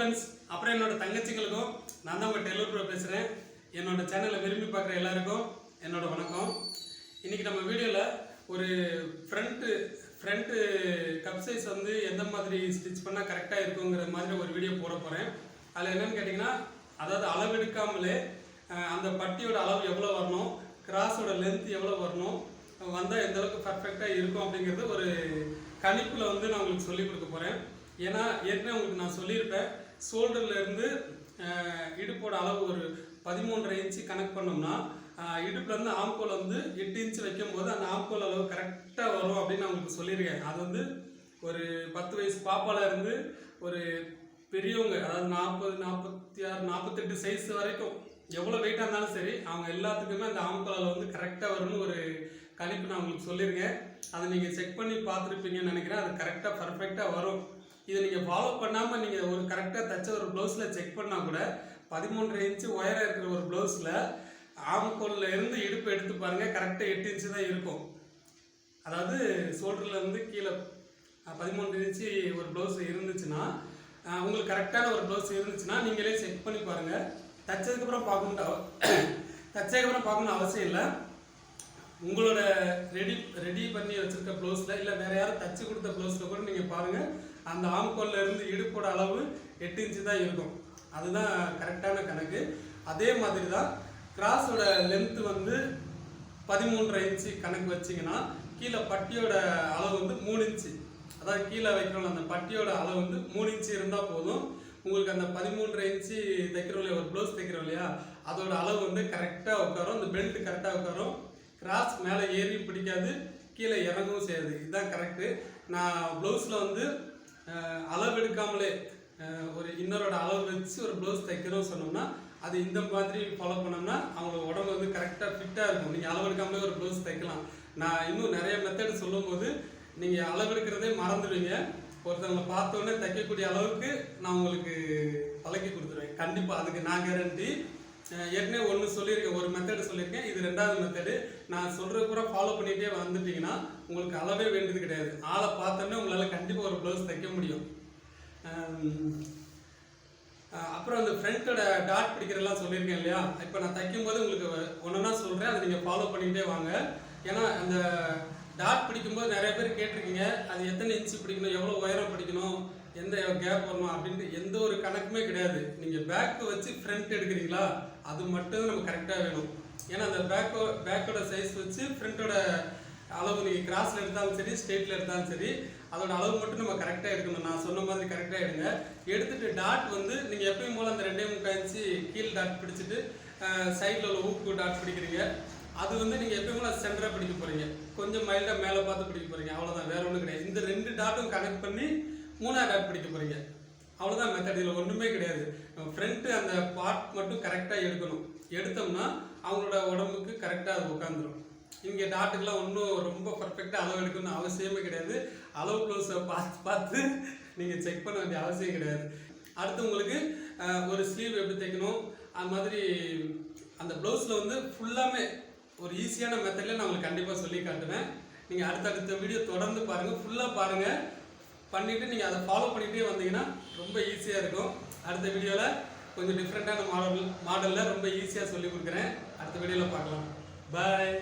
Friends, அப்புறம் என்னோட தங்கச்சிங்களுக்கும் நான் தான் உங்கள் டெய்லர் ப்ரோ பேசுகிறேன். என்னோட சேனலை விரும்பி பார்க்குற எல்லாருக்கும் என்னோட வணக்கம். இன்றைக்கி நம்ம வீடியோவில் ஒரு ஃப்ரண்ட்டு கப் சைஸ் வந்து எந்த மாதிரி ஸ்டிச் பண்ணால் கரெக்டாக இருக்குங்கிற மாதிரி ஒரு வீடியோ போட போகிறேன். அதில் என்னென்னு கேட்டிங்கன்னா, அதாவது அளவு எடுக்காமலே அந்த பட்டியோட அளவு எவ்வளோ வரணும், கிராஸோட லென்த் எவ்வளோ வரணும், வந்தால் எந்த அளவுக்கு பர்ஃபெக்டாக இருக்கும் அப்படிங்கிறது ஒரு கணிப்பில் வந்து நான் உங்களுக்கு சொல்லிக் கொடுக்க போகிறேன். ஏன்னா ஏற்கனவே உங்களுக்கு நான் சொல்லியிருப்பேன், ஷோல்டர்லேருந்து இடுப்போட அளவு ஒரு 13.5 இன்ச்சு கனெக்ட் பண்ணோம்னா இடுப்புலேருந்து ஆம்கோல் வந்து 8 இன்ச்சு வைக்கும்போது அந்த ஆம்கோல் அளவு கரெக்டாக வரும் அப்படின்னு நான் உங்களுக்கு சொல்லியிருக்கேன். அது வந்து ஒரு 10 வயசு பாப்பாலேருந்து ஒரு பெரியவங்க, அதாவது 40, 46, 48 சைஸ் வரைக்கும் எவ்வளோ வெயிட்டாக இருந்தாலும் சரி, அவங்க எல்லாத்துக்குமே அந்த ஆம்கோல் அளவு வந்து கரெக்டாக வரும்னு ஒரு கணிப்பு நான் உங்களுக்கு சொல்லியிருக்கேன். அதை நீங்கள் செக் பண்ணி பார்த்துருப்பீங்கன்னு நினைக்கிறேன். அது கரெக்டாக பர்ஃபெக்டாக வரும். இதை நீங்கள் ஃபாலோ பண்ணாமல் நீங்கள் ஒரு கரெக்டாக தைச்ச ஒரு ப்ளவுஸில் செக் பண்ணால் கூட 13.5 இன்ச்சு ஒயராக இருக்கிற ஒரு ப்ளவுஸில் ஆம்கோலில் இருந்து இடுப்பு எடுத்து பாருங்கள், கரெக்டாக 8 இன்ச்சு தான் இருக்கும். அதாவது ஷோல்டர்லேருந்து கீழே 13 இன்ச்சு ஒரு ப்ளவுஸ் இருந்துச்சுன்னா, உங்களுக்கு கரெக்டான ஒரு ப்ளவுஸ் இருந்துச்சுன்னா நீங்களே செக் பண்ணி பாருங்கள். தைச்சதுக்கப்புறம் பார்க்கணுன்னு அவசியம் இல்லை. உங்களோட ரெடி பண்ணி வச்சுருக்க ப்ளவுஸில் இல்லை வேறு யாரும் தைச்சி கொடுத்த ப்ளவுஸில் கூட நீங்கள் பாருங்கள், அந்த ஆம்கோலில் இருந்து இடுப்போட அளவு 8 இன்ச்சு தான் இருக்கும். அதுதான் கரெக்டான கணக்கு. அதே மாதிரி தான் கிராஸோட லென்த்து வந்து 13.5 இன்ச்சு கணக்கு வச்சிங்கன்னா, கீழே பட்டியோட அளவு வந்து 3 இன்ச்சு, அதாவது கீழே வைக்கிறோம் அந்த பட்டியோட அளவு வந்து 3 இன்ச்சு இருந்தால் போதும். உங்களுக்கு அந்த 13.5 இன்ச்சு தைக்கிறோம் இல்லையா, ஒரு ப்ளவுஸ் தைக்கிறோம் இல்லையா, அதோட அளவு வந்து கரெக்டாக உட்காரும். அந்த பெல்ட் கரெக்டாக உட்காரும். கிராஸ் மேலே ஏறியும் பிடிக்காது, கீழே இறங்கவும் செய்யாது. இதுதான் கரெக்டு. நான் ப்ளவுஸில் வந்து அளவு எடுக்காமலே ஒரு இன்னரோட அளவு வச்சு ஒரு ப்ளவுஸ் தைக்கிறோம் சொன்னோம்னா, அது இந்த மாதிரி ஃபாலோ பண்ணோம்னா அவங்களோட உடம்பு வந்து கரெக்டாக ஃபிட்டாக இருக்கும். நீங்கள் அளவு எடுக்காமலே ஒரு ப்ளவுஸ் தைக்கலாம். நான் இன்னும் நிறைய மெத்தட் சொல்லும்போது நீங்கள் அளவு எடுக்கிறதே மறந்துடுவீங்க. ஒருத்தவங்களை பார்த்தோன்னே தைக்கக்கூடிய அளவுக்கு நான் உங்களுக்கு பழக்கி கொடுத்துருவேன். கண்டிப்பாக அதுக்கு நான் கேரண்டி. ஏற்கனவே ஒன்று சொல்லியிருக்கேன், ஒரு மெத்தடு சொல்லியிருக்கேன், இது 2வது மெத்தடு. நான் சொல்கிற பூரா ஃபாலோ பண்ணிகிட்டே வந்துட்டிங்கன்னா உங்களுக்கு அளவே வேண்டியது கிடையாது. ஆளை பார்த்தோன்னே உங்களால் கண்டிப்பாக ஒரு ப்ளவுஸ் தைக்க முடியும். அப்புறம் அந்த ஃப்ரண்ட்டோட டாட் பிடிக்கிறதெல்லாம் சொல்லியிருக்கேன் இல்லையா, இப்போ நான் தைக்கும்போது உங்களுக்கு ஒன்றுனா சொல்கிறேன், அதை நீங்கள் ஃபாலோ பண்ணிக்கிட்டே வாங்க. ஏன்னா அந்த டாட் பிடிக்கும்போது நிறைய பேர் கேட்டிருக்கீங்க, அது எத்தனை இன்ச்சு பிடிக்கணும், எவ்வளோ உயரம் பிடிக்கணும், எந்த கேப் வரணும் அப்படின்ட்டு எந்த ஒரு கணக்குமே கிடையாது. நீங்கள் பேக்கு வச்சு ஃப்ரண்ட் எடுக்கிறீங்களா, அது மட்டும் நம்ம கரெக்டாக வேணும். ஏன்னா அந்த பேக்கோட சைஸ் வச்சு ஃப்ரண்ட்டோட அளவு நீங்கள் கிராஸில் எடுத்தாலும் சரி, ஸ்ட்ரெயிட்டில் எடுத்தாலும் சரி, அதோட அளவு மட்டும் நம்ம கரெக்டாக எடுக்கணும். நான் சொன்ன மாதிரி கரெக்டாக எடுங்க. எடுத்துகிட்டு டாட் வந்து நீங்கள் எப்பயும் போல் அந்த 2.75 இன்ச்சு கீழ் டாட் பிடிச்சிட்டு சைடில் உள்ள ஊக்கு டாட் பிடிக்கிறீங்க. அது வந்து நீங்கள் எப்பயும் போல் சென்டராக பிடிக்க போகிறீங்க, கொஞ்சம் மைல்டாக மேலே பார்த்து பிடிக்க போகிறீங்க. அவ்வளோதான், வேறு ஒன்றும் கிடையாது. இந்த 2 டாட்டும் கனெக்ட் பண்ணி 3ஆவது டாட் பிடிக்க போகிறீங்க. அவ்வளோதான் மெத்தட். இதில் ஒன்றுமே கிடையாது. ஃப்ரண்ட்டு அந்த பார்ட் மட்டும் கரெக்டாக எடுக்கணும். எடுத்தோம்னா அவங்களோட உடம்புக்கு கரெக்டாக அது உட்காந்துரும். இங்கே டாட்டுக்கெல்லாம் ஒன்றும் ரொம்ப பர்ஃபெக்டாக அளவு எடுக்கணும்னு அவசியமே கிடையாது. அளவு ப்ளவுஸை பார்த்து நீங்கள் செக் பண்ண வேண்டிய அவசியம் கிடையாது. அடுத்து உங்களுக்கு ஒரு ஸ்லீவ் எப்படி தைக்கணும், அது மாதிரி அந்த ப்ளவுஸில் வந்து ஃபுல்லாமே ஒரு ஈஸியான மெத்தடில் நான் உங்களுக்கு கண்டிப்பாக சொல்லி காட்டுவேன். நீங்கள் அடுத்தடுத்த வீடியோ தொடர்ந்து பாருங்கள், ஃபுல்லாக பாருங்கள். பண்ணிவிட்டு நீங்கள் அதை ஃபாலோ பண்ணிகிட்டே வந்தீங்கன்னா ரொம்ப ஈஸியாக இருக்கும். அடுத்த வீடியோவில் கொஞ்சம் டிஃப்ரெண்ட்டான மாடலில் ரொம்ப ஈஸியாக சொல்லி கொடுக்குறேன். அடுத்த வீடியோவில் பார்க்கலாம். பாய்.